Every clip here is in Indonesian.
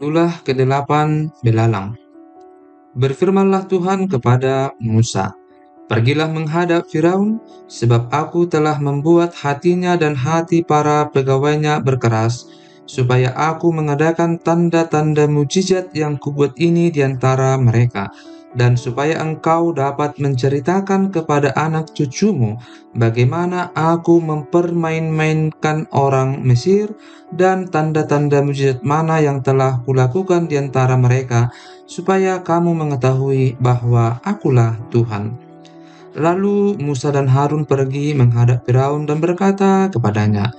Itulah kedelapan belalang. Berfirmanlah Tuhan kepada Musa, "Pergilah menghadap Firaun, sebab aku telah membuat hatinya dan hati para pegawainya berkeras, supaya aku mengadakan tanda-tanda mujizat yang kubuat ini di antara mereka, dan supaya engkau dapat menceritakan kepada anak cucumu bagaimana aku mempermain-mainkan orang Mesir dan tanda-tanda mujizat mana yang telah kulakukan di antara mereka, supaya kamu mengetahui bahwa akulah Tuhan." Lalu Musa dan Harun pergi menghadap Firaun dan berkata kepadanya,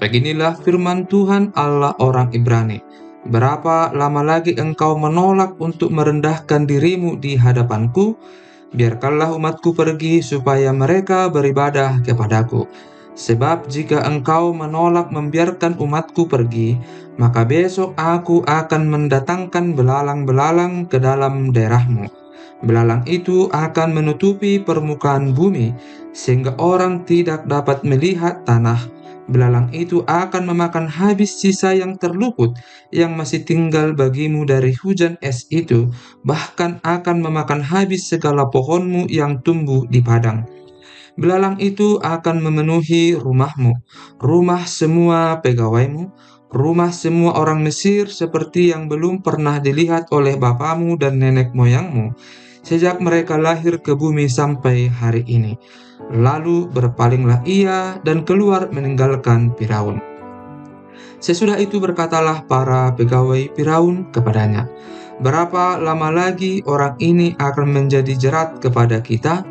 "Beginilah firman Tuhan Allah orang Ibrani, berapa lama lagi engkau menolak untuk merendahkan dirimu di hadapanku? Biarkanlah umatku pergi supaya mereka beribadah kepadaku. Sebab jika engkau menolak membiarkan umatku pergi, maka besok aku akan mendatangkan belalang-belalang ke dalam daerahmu. Belalang itu akan menutupi permukaan bumi, sehingga orang tidak dapat melihat tanah. Belalang itu akan memakan habis sisa yang terluput, yang masih tinggal bagimu dari hujan es itu, bahkan akan memakan habis segala pohonmu yang tumbuh di padang. Belalang itu akan memenuhi rumahmu, rumah semua pegawaimu, rumah semua orang Mesir seperti yang belum pernah dilihat oleh bapamu dan nenek moyangmu, sejak mereka lahir ke bumi sampai hari ini." Lalu berpalinglah ia dan keluar meninggalkan Firaun. Sesudah itu berkatalah para pegawai Firaun kepadanya, "Berapa lama lagi orang ini akan menjadi jerat kepada kita?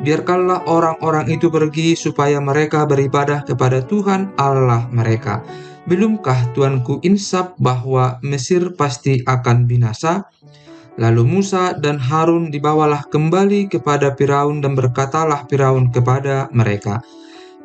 Biarkanlah orang-orang itu pergi supaya mereka beribadah kepada Tuhan Allah mereka. Belumkah Tuanku insaf bahwa Mesir pasti akan binasa?" Lalu Musa dan Harun dibawalah kembali kepada Firaun dan berkatalah Firaun kepada mereka,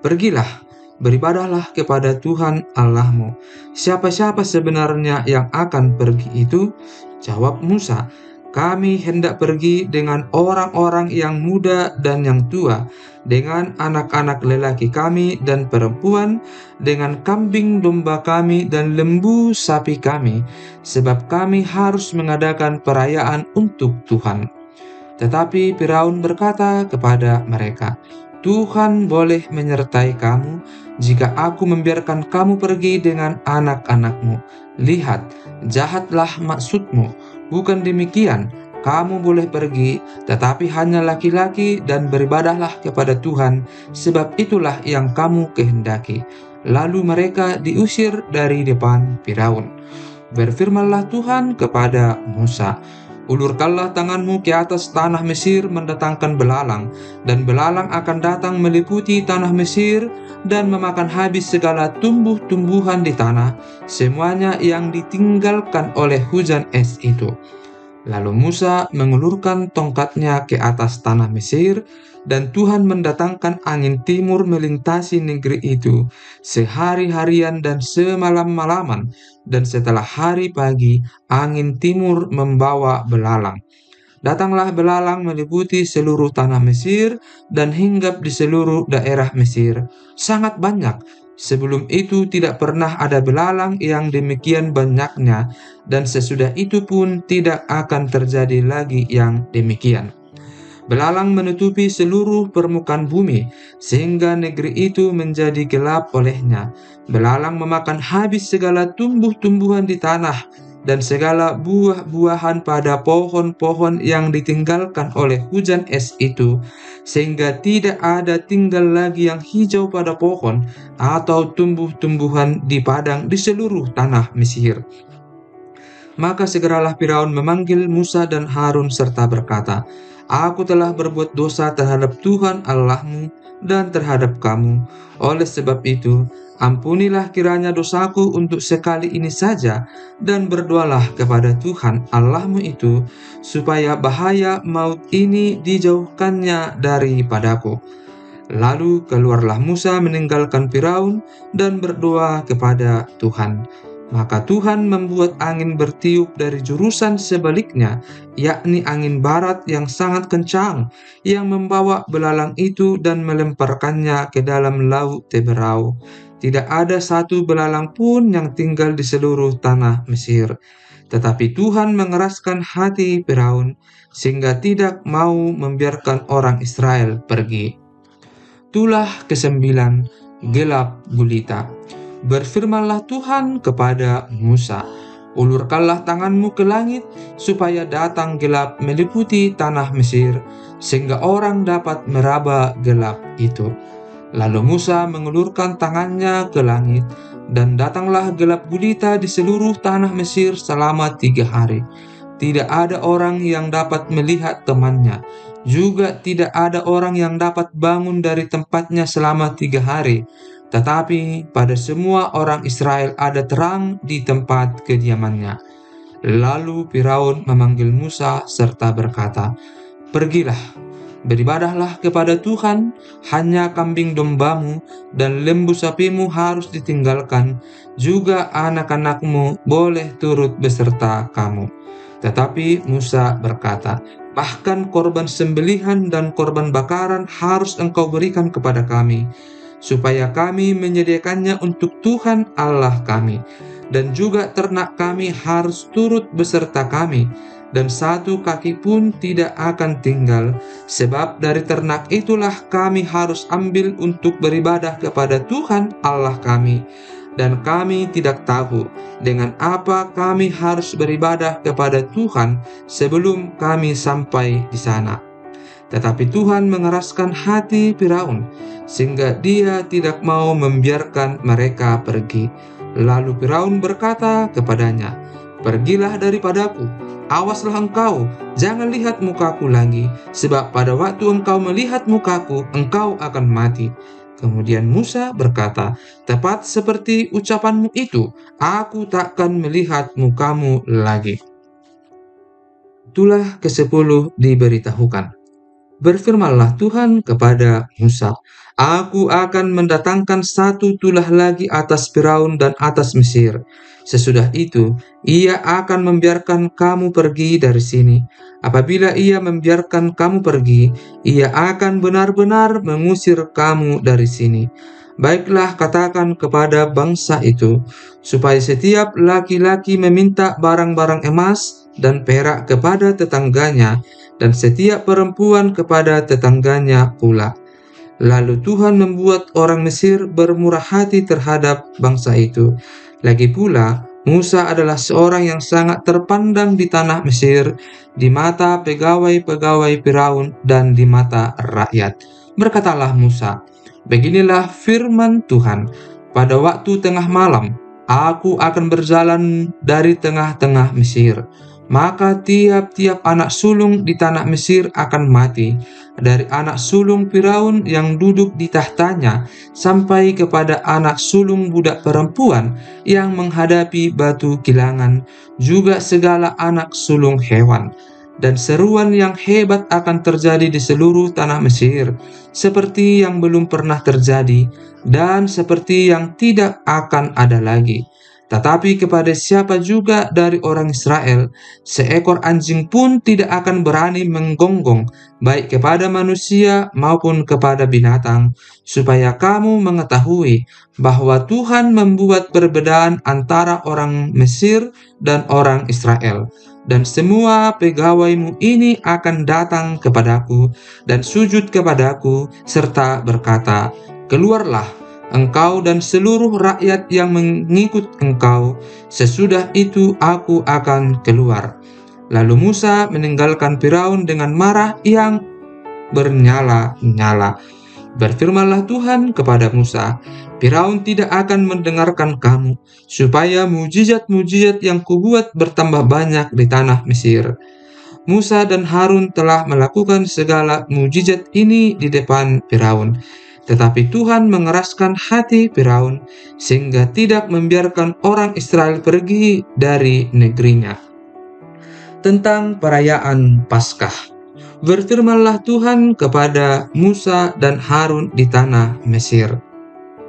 "Pergilah, beribadahlah kepada Tuhan Allahmu. Siapa-siapa sebenarnya yang akan pergi itu?" Jawab Musa, "Kami hendak pergi dengan orang-orang yang muda dan yang tua, dengan anak-anak lelaki kami dan perempuan, dengan kambing domba kami dan lembu sapi kami, sebab kami harus mengadakan perayaan untuk Tuhan." Tetapi Firaun berkata kepada mereka, "Tuhan boleh menyertai kamu jika aku membiarkan kamu pergi dengan anak-anakmu. Lihat, jahatlah maksudmu. Bukan demikian, kamu boleh pergi, tetapi hanya laki-laki, dan beribadahlah kepada Tuhan, sebab itulah yang kamu kehendaki." Lalu mereka diusir dari depan Firaun. Berfirmanlah Tuhan kepada Musa, "Ulurkanlah tanganmu ke atas tanah Mesir mendatangkan belalang, dan belalang akan datang meliputi tanah Mesir dan memakan habis segala tumbuh-tumbuhan di tanah, semuanya yang ditinggalkan oleh hujan es itu." Lalu Musa mengulurkan tongkatnya ke atas tanah Mesir, dan Tuhan mendatangkan angin timur melintasi negeri itu sehari-harian dan semalam-malaman, dan setelah hari pagi, angin timur membawa belalang. Datanglah belalang meliputi seluruh tanah Mesir dan hinggap di seluruh daerah Mesir. Sangat banyak. Sebelum itu tidak pernah ada belalang yang demikian banyaknya, dan sesudah itu pun tidak akan terjadi lagi yang demikian. Belalang menutupi seluruh permukaan bumi, sehingga negeri itu menjadi gelap olehnya. Belalang memakan habis segala tumbuh-tumbuhan di tanah, dan segala buah-buahan pada pohon-pohon yang ditinggalkan oleh hujan es itu, sehingga tidak ada tinggal lagi yang hijau pada pohon atau tumbuh-tumbuhan di padang di seluruh tanah Mesir. Maka segeralah Firaun memanggil Musa dan Harun serta berkata, "Aku telah berbuat dosa terhadap Tuhan Allahmu dan terhadap kamu. Oleh sebab itu, ampunilah kiranya dosaku untuk sekali ini saja, dan berdoalah kepada Tuhan Allahmu itu, supaya bahaya maut ini dijauhkannya daripadaku." Lalu keluarlah Musa meninggalkan Firaun dan berdoa kepada Tuhan. Maka Tuhan membuat angin bertiup dari jurusan sebaliknya, yakni angin barat yang sangat kencang, yang membawa belalang itu dan melemparkannya ke dalam laut Teberau. Tidak ada satu belalang pun yang tinggal di seluruh tanah Mesir. Tetapi Tuhan mengeraskan hati Firaun sehingga tidak mau membiarkan orang Israel pergi. Tulah kesembilan, gelap gulita. Berfirmanlah Tuhan kepada Musa, ulurkanlah tanganmu ke langit, supaya datang gelap meliputi tanah Mesir, sehingga orang dapat meraba gelap itu. Lalu Musa mengulurkan tangannya ke langit, dan datanglah gelap gulita di seluruh tanah Mesir selama 3 hari. Tidak ada orang yang dapat melihat temannya, juga tidak ada orang yang dapat bangun dari tempatnya selama 3 hari. Tetapi pada semua orang Israel ada terang di tempat kediamannya. Lalu Firaun memanggil Musa serta berkata, "Pergilah, beribadahlah kepada Tuhan, hanya kambing dombamu dan lembu sapimu harus ditinggalkan, juga anak-anakmu boleh turut beserta kamu." Tetapi Musa berkata, "Bahkan korban sembelihan dan korban bakaran harus engkau berikan kepada kami, supaya kami menyediakannya untuk Tuhan Allah kami. Dan juga ternak kami harus turut beserta kami, dan satu kaki pun tidak akan tinggal, sebab dari ternak itulah kami harus ambil untuk beribadah kepada Tuhan Allah kami. Dan kami tidak tahu dengan apa kami harus beribadah kepada Tuhan sebelum kami sampai di sana." Tetapi Tuhan mengeraskan hati Firaun, sehingga dia tidak mau membiarkan mereka pergi. Lalu Firaun berkata kepadanya, "Pergilah daripadaku, awaslah engkau, jangan lihat mukaku lagi, sebab pada waktu engkau melihat mukaku, engkau akan mati." Kemudian Musa berkata, "Tepat seperti ucapanmu itu, aku takkan melihat mukamu lagi." Tulah ke-10 diberitahukan. Berfirmanlah Tuhan kepada Musa, "Aku akan mendatangkan satu tulah lagi atas Firaun dan atas Mesir. Sesudah itu, ia akan membiarkan kamu pergi dari sini. Apabila ia membiarkan kamu pergi, ia akan benar-benar mengusir kamu dari sini. Baiklah, katakan kepada bangsa itu, supaya setiap laki-laki meminta barang-barang emas dan perak kepada tetangganya, dan setiap perempuan kepada tetangganya pula." Lalu Tuhan membuat orang Mesir bermurah hati terhadap bangsa itu. Lagi pula, Musa adalah seorang yang sangat terpandang di tanah Mesir, di mata pegawai-pegawai Firaun dan di mata rakyat. Berkatalah Musa, "Beginilah firman Tuhan, pada waktu tengah malam, aku akan berjalan dari tengah-tengah Mesir. Maka tiap-tiap anak sulung di tanah Mesir akan mati, dari anak sulung Firaun yang duduk di tahtanya, sampai kepada anak sulung budak perempuan yang menghadapi batu kilangan, juga segala anak sulung hewan. Dan seruan yang hebat akan terjadi di seluruh tanah Mesir, seperti yang belum pernah terjadi, dan seperti yang tidak akan ada lagi. Tetapi kepada siapa juga dari orang Israel, seekor anjing pun tidak akan berani menggonggong, baik kepada manusia maupun kepada binatang, supaya kamu mengetahui bahwa Tuhan membuat perbedaan antara orang Mesir dan orang Israel. Dan semua pegawaimu ini akan datang kepadaku dan sujud kepadaku, serta berkata, 'Keluarlah, engkau dan seluruh rakyat yang mengikut engkau, sesudah itu aku akan keluar.' Lalu Musa meninggalkan Firaun dengan marah yang bernyala-nyala. Berfirmanlah Tuhan kepada Musa, "Firaun tidak akan mendengarkan kamu, supaya mujizat-mujizat yang kubuat bertambah banyak di tanah Mesir." Musa dan Harun telah melakukan segala mujizat ini di depan Firaun. Tetapi Tuhan mengeraskan hati Firaun, sehingga tidak membiarkan orang Israel pergi dari negerinya. Tentang perayaan Paskah. Berfirmanlah Tuhan kepada Musa dan Harun di tanah Mesir,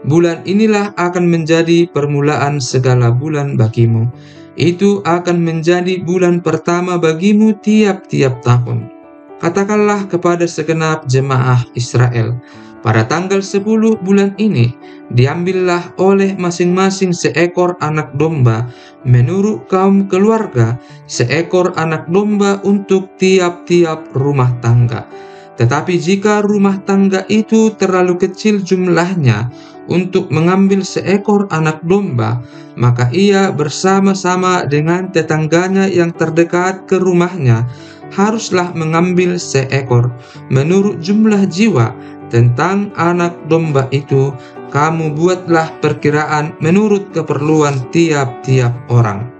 "Bulan inilah akan menjadi permulaan segala bulan bagimu. Itu akan menjadi bulan pertama bagimu tiap-tiap tahun. Katakanlah kepada segenap jemaah Israel, Pada tanggal 10 bulan ini, diambillah oleh masing-masing seekor anak domba menurut kaum keluarga, seekor anak domba untuk tiap-tiap rumah tangga. Tetapi jika rumah tangga itu terlalu kecil jumlahnya untuk mengambil seekor anak domba, maka ia bersama-sama dengan tetangganya yang terdekat ke rumahnya haruslah mengambil seekor menurut jumlah jiwa. Tentang anak domba itu, kamu buatlah perkiraan menurut keperluan tiap-tiap orang.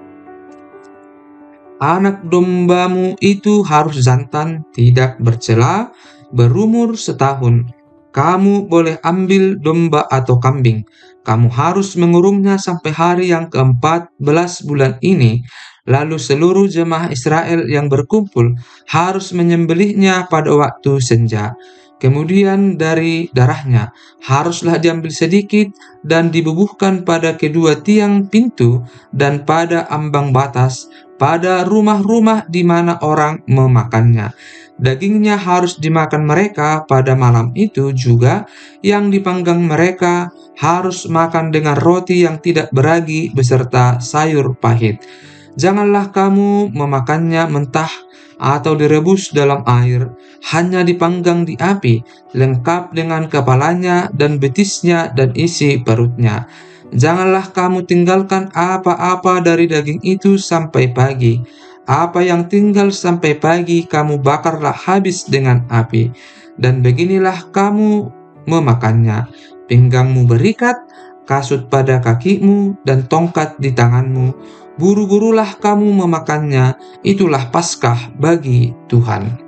Anak dombamu itu harus jantan, tidak bercela, berumur setahun. Kamu boleh ambil domba atau kambing. Kamu harus mengurungnya sampai hari yang ke-14 bulan ini. Lalu seluruh jemaah Israel yang berkumpul harus menyembelihnya pada waktu senja. Kemudian dari darahnya haruslah diambil sedikit dan dibubuhkan pada kedua tiang pintu dan pada ambang batas, pada rumah-rumah di mana orang memakannya. Dagingnya harus dimakan mereka pada malam itu juga. Yang dipanggang mereka harus makan dengan roti yang tidak beragi beserta sayur pahit. Janganlah kamu memakannya mentah atau direbus dalam air, hanya dipanggang di api, lengkap dengan kepalanya dan betisnya dan isi perutnya. Janganlah kamu tinggalkan apa-apa dari daging itu sampai pagi. Apa yang tinggal sampai pagi kamu bakarlah habis dengan api. Dan beginilah kamu memakannya. Pinggangmu berikat, kasut pada kakimu, dan tongkat di tanganmu. Buru-burulah kamu memakannya, itulah Paskah bagi Tuhan.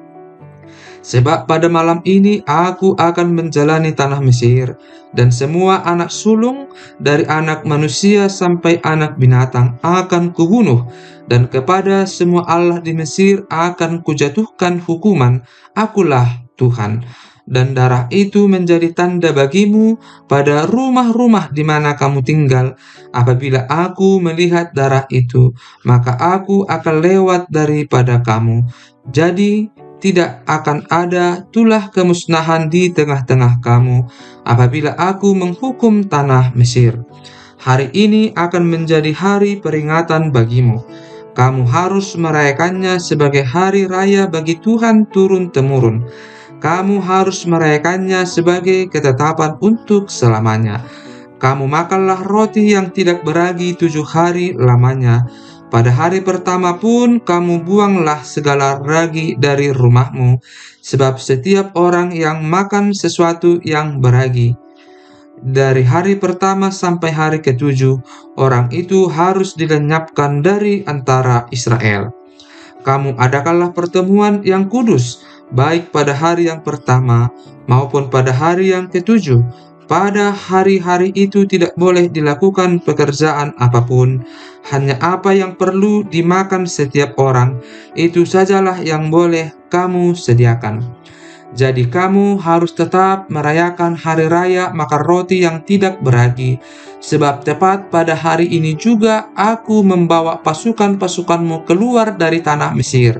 Sebab pada malam ini aku akan menjalani tanah Mesir, dan semua anak sulung dari anak manusia sampai anak binatang akan kubunuh, dan kepada semua allah di Mesir akan kujatuhkan hukuman. Akulah Tuhan. Dan darah itu menjadi tanda bagimu pada rumah-rumah di mana kamu tinggal. Apabila aku melihat darah itu, maka aku akan lewat daripada kamu. Jadi tidak akan ada tulah kemusnahan di tengah-tengah kamu apabila aku menghukum tanah Mesir. Hari ini akan menjadi hari peringatan bagimu. Kamu harus merayakannya sebagai hari raya bagi Tuhan turun-temurun. Kamu harus merayakannya sebagai ketetapan untuk selamanya. Kamu makanlah roti yang tidak beragi 7 hari lamanya. Pada hari pertama pun kamu buanglah segala ragi dari rumahmu, sebab setiap orang yang makan sesuatu yang beragi dari hari pertama sampai hari ke-7, orang itu harus dilenyapkan dari antara Israel. Kamu adakanlah pertemuan yang kudus, baik pada hari yang pertama maupun pada hari yang ke-7. Pada hari-hari itu tidak boleh dilakukan pekerjaan apapun, hanya apa yang perlu dimakan setiap orang, itu sajalah yang boleh kamu sediakan. Jadi kamu harus tetap merayakan hari raya makan roti yang tidak beragi, sebab tepat pada hari ini juga aku membawa pasukan-pasukanmu keluar dari tanah Mesir.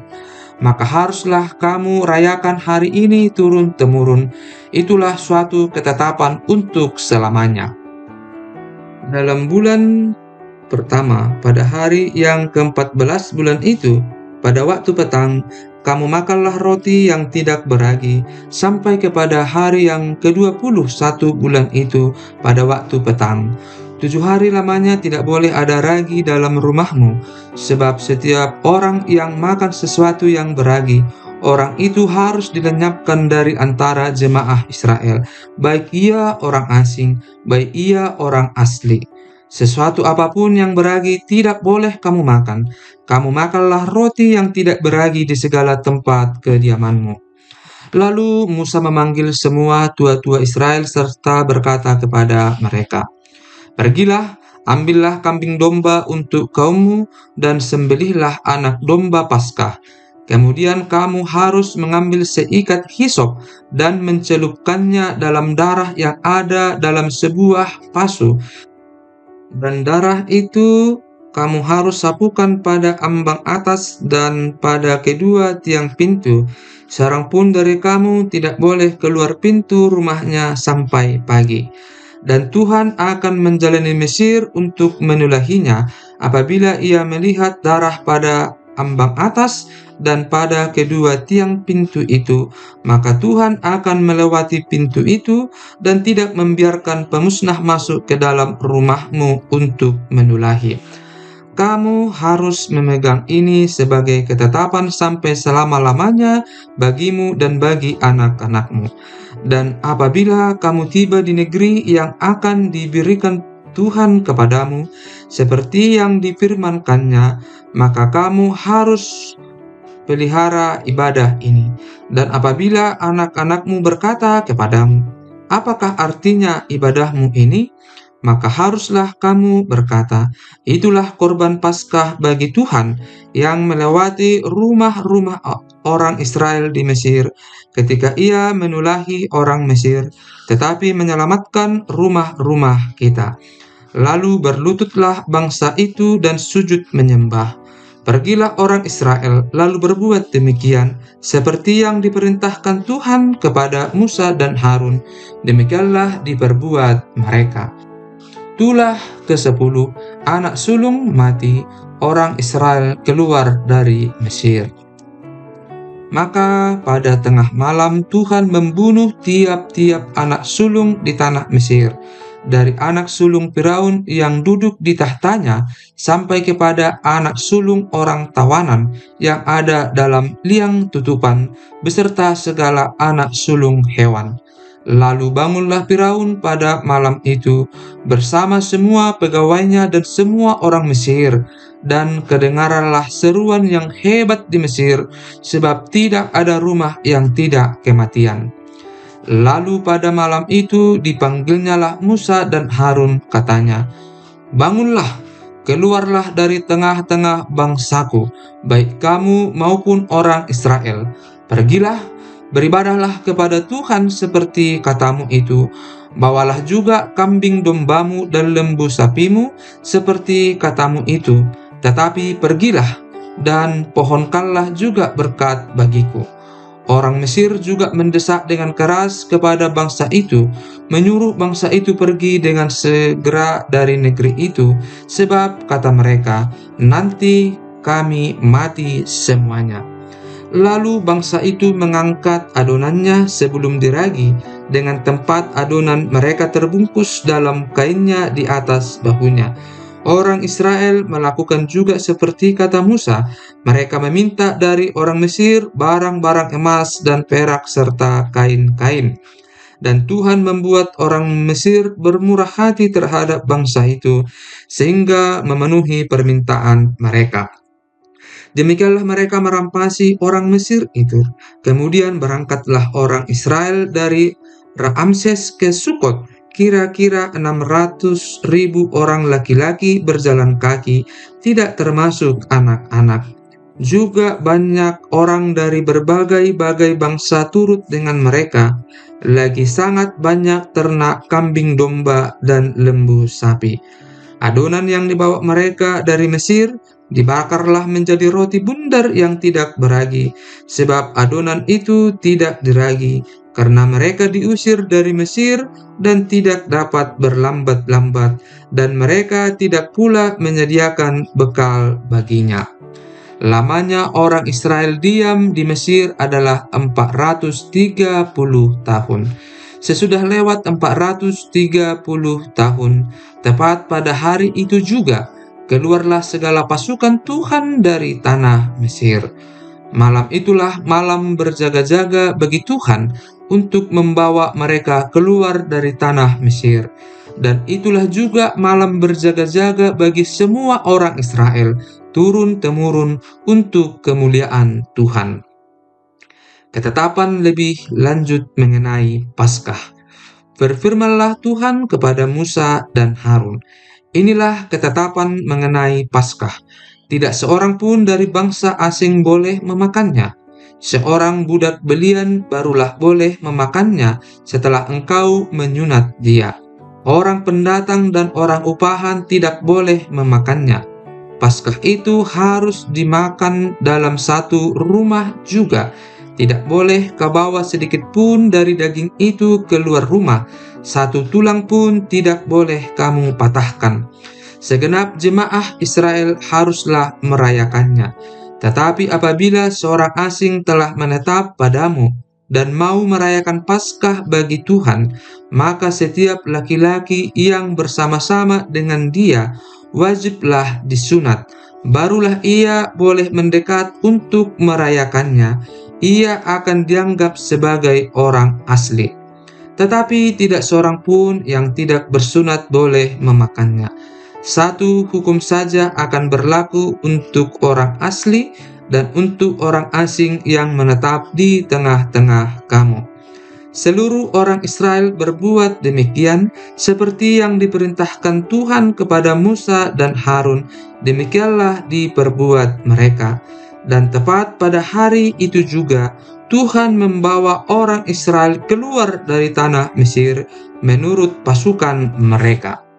Maka haruslah kamu rayakan hari ini turun-temurun. Itulah suatu ketetapan untuk selamanya. Dalam bulan pertama, pada hari yang ke-14 bulan itu, pada waktu petang, kamu makanlah roti yang tidak beragi, sampai kepada hari yang ke-21 bulan itu pada waktu petang. 7 hari lamanya tidak boleh ada ragi dalam rumahmu, sebab setiap orang yang makan sesuatu yang beragi, orang itu harus dilenyapkan dari antara jemaah Israel, baik ia orang asing, baik ia orang asli. Sesuatu apapun yang beragi tidak boleh kamu makan. Kamu makanlah roti yang tidak beragi di segala tempat kediamanmu. Lalu Musa memanggil semua tua-tua Israel serta berkata kepada mereka, "Pergilah, ambillah kambing domba untuk kaummu dan sembelihlah anak domba Paskah. Kemudian kamu harus mengambil seikat hisop dan mencelupkannya dalam darah yang ada dalam sebuah pasu. Dan darah itu kamu harus sapukan pada ambang atas dan pada kedua tiang pintu. Seorang pun dari kamu tidak boleh keluar pintu rumahnya sampai pagi. Dan Tuhan akan menjalani Mesir untuk menulahinya apabila ia melihat darah pada ambang atas dan pada kedua tiang pintu itu, maka Tuhan akan melewati pintu itu dan tidak membiarkan pemusnah masuk ke dalam rumahmu untuk menulahi. Kamu harus memegang ini sebagai ketetapan sampai selama-lamanya bagimu dan bagi anak-anakmu. Dan apabila kamu tiba di negeri yang akan diberikan Tuhan kepadamu, seperti yang difirmankannya, maka kamu harus pelihara ibadah ini. Dan apabila anak-anakmu berkata kepadamu, "Apakah artinya ibadahmu ini?" maka haruslah kamu berkata, "Itulah korban Paskah bagi Tuhan yang melewati rumah-rumah orang Israel di Mesir ketika ia menulahi orang Mesir, tetapi menyelamatkan rumah-rumah kita." Lalu berlututlah bangsa itu dan sujud menyembah. Pergilah orang Israel lalu berbuat demikian, seperti yang diperintahkan Tuhan kepada Musa dan Harun. Demikianlah diperbuat mereka. Itulah ke-10 anak sulung mati orang Israel keluar dari Mesir. Maka pada tengah malam Tuhan membunuh tiap-tiap anak sulung di tanah Mesir, dari anak sulung Firaun yang duduk di tahtanya sampai kepada anak sulung orang tawanan yang ada dalam liang tutupan, beserta segala anak sulung hewan. Lalu bangunlah Firaun pada malam itu bersama semua pegawainya dan semua orang Mesir, dan kedengaranlah seruan yang hebat di Mesir, sebab tidak ada rumah yang tidak kematian. Lalu pada malam itu dipanggilnyalah Musa dan Harun, katanya, "Bangunlah, keluarlah dari tengah-tengah bangsaku, baik kamu maupun orang Israel. Pergilah, beribadahlah kepada Tuhan seperti katamu itu. Bawalah juga kambing dombamu dan lembu sapimu seperti katamu itu. Tetapi pergilah dan pohonkanlah juga berkat bagiku." Orang Mesir juga mendesak dengan keras kepada bangsa itu, menyuruh bangsa itu pergi dengan segera dari negeri itu, sebab kata mereka, "Nanti kami mati semuanya." Lalu bangsa itu mengangkat adonannya sebelum diragi, dengan tempat adonan mereka terbungkus dalam kainnya di atas bahunya. Orang Israel melakukan juga seperti kata Musa. Mereka meminta dari orang Mesir barang-barang emas dan perak serta kain-kain. Dan Tuhan membuat orang Mesir bermurah hati terhadap bangsa itu, sehingga memenuhi permintaan mereka. Demikianlah mereka merampasi orang Mesir itu. Kemudian berangkatlah orang Israel dari Ramses ke Sukot. Kira-kira 600.000 orang laki-laki berjalan kaki, tidak termasuk anak-anak. Juga banyak orang dari berbagai-bagai bangsa turut dengan mereka. Lagi sangat banyak ternak kambing domba dan lembu sapi. Adonan yang dibawa mereka dari Mesir dibakarlah menjadi roti bundar yang tidak beragi, sebab adonan itu tidak diragi, karena mereka diusir dari Mesir dan tidak dapat berlambat-lambat, dan mereka tidak pula menyediakan bekal baginya. Lamanya orang Israel diam di Mesir adalah 430 tahun. Sesudah lewat 430 tahun, tepat pada hari itu juga, keluarlah segala pasukan Tuhan dari tanah Mesir. Malam itulah malam berjaga-jaga bagi Tuhan untuk membawa mereka keluar dari tanah Mesir. Dan itulah juga malam berjaga-jaga bagi semua orang Israel, turun-temurun untuk kemuliaan Tuhan. Ketetapan lebih lanjut mengenai Paskah. Berfirmanlah Tuhan kepada Musa dan Harun, "Inilah ketetapan mengenai Paskah. Tidak seorang pun dari bangsa asing boleh memakannya. Seorang budak belian barulah boleh memakannya setelah engkau menyunat dia. Orang pendatang dan orang upahan tidak boleh memakannya. Paskah itu harus dimakan dalam satu rumah juga. Tidak boleh kau bawa sedikit pun dari daging itu keluar rumah. Satu tulang pun tidak boleh kamu patahkan. Segenap jemaah Israel haruslah merayakannya. Tetapi apabila seorang asing telah menetap padamu dan mau merayakan Paskah bagi Tuhan, maka setiap laki-laki yang bersama-sama dengan dia wajiblah disunat. Barulah ia boleh mendekat untuk merayakannya. Ia akan dianggap sebagai orang asli. Tetapi tidak seorang pun yang tidak bersunat boleh memakannya. Satu hukum saja akan berlaku untuk orang asli dan untuk orang asing yang menetap di tengah-tengah kamu. Seluruh orang Israel berbuat demikian seperti yang diperintahkan Tuhan kepada Musa dan Harun. Demikianlah diperbuat mereka. Dan tepat pada hari itu juga Tuhan membawa orang Israel keluar dari tanah Mesir menurut pasukan mereka.